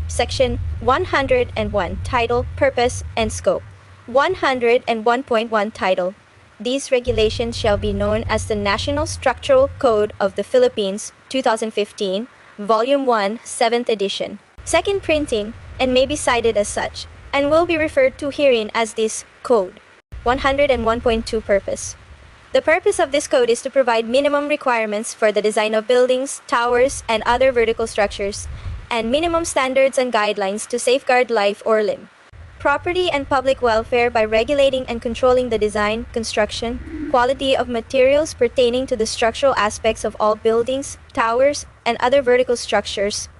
Section 101, Title, Purpose, and Scope. 101.1 Title. These regulations shall be known as the National Structural Code of the Philippines, 2015, Volume 1, 7th edition. Second printing, and may be cited as such, and will be referred to herein as this Code. 101.2 Purpose. The purpose of this code is to provide minimum requirements for the design of buildings, towers, and other vertical structures, and minimum standards and guidelines to safeguard life or limb, property, and public welfare by regulating and controlling the design, construction, quality of materials pertaining to the structural aspects of all buildings, towers, and other vertical structures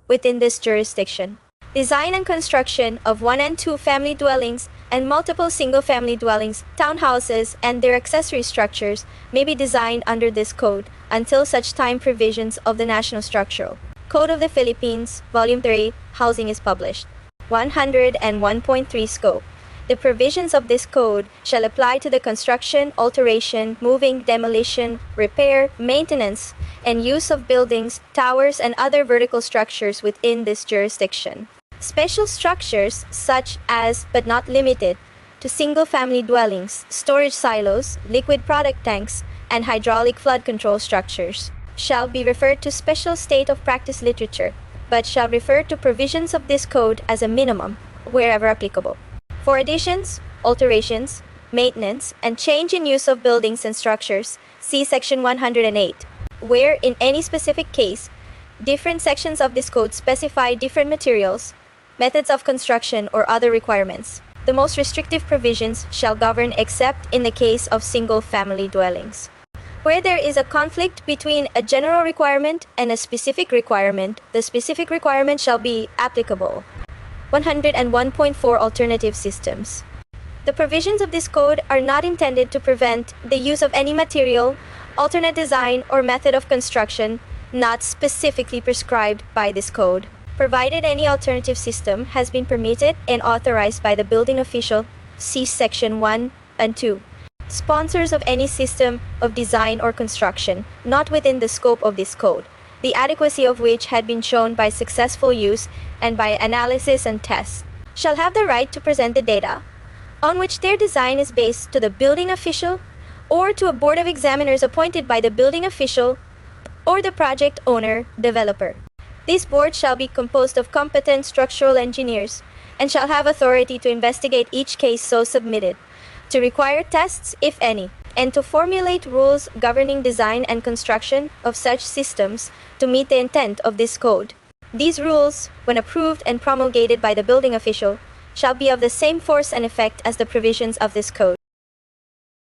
within this jurisdiction. Design and construction of 1 and 2 family dwellings and multiple single-family dwellings, townhouses, and their accessory structures may be designed under this code until such time provisions of the National Structural Code of the Philippines, Volume 3, Housing is published. 101.3 Scope. The provisions of this code shall apply to the construction, alteration, moving, demolition, repair, maintenance, and use of buildings, towers, and other vertical structures within this jurisdiction. Special structures such as, but not limited to, single-family dwellings, storage silos, liquid product tanks, and hydraulic flood control structures shall be referred to special state of practice literature, but shall refer to provisions of this code as a minimum, wherever applicable. For additions, alterations, maintenance, and change in use of buildings and structures, see Section 108, where in any specific case, different sections of this code specify different materials, methods of construction, or other requirements. The most restrictive provisions shall govern except in the case of single-family dwellings. Where there is a conflict between a general requirement and a specific requirement, the specific requirement shall be applicable. 101.4 Alternative Systems. The provisions of this code are not intended to prevent the use of any material, alternate design, or method of construction not specifically prescribed by this code, provided any alternative system has been permitted and authorized by the building official, see Section 1 and 2. Sponsors of any system of design or construction not within the scope of this code, the adequacy of which had been shown by successful use and by analysis and tests, shall have the right to present the data on which their design is based to the building official or to a board of examiners appointed by the building official or the project owner developer. This board shall be composed of competent structural engineers and shall have authority to investigate each case so submitted, to require tests, if any, and to formulate rules governing design and construction of such systems to meet the intent of this code. These rules, when approved and promulgated by the building official, shall be of the same force and effect as the provisions of this code.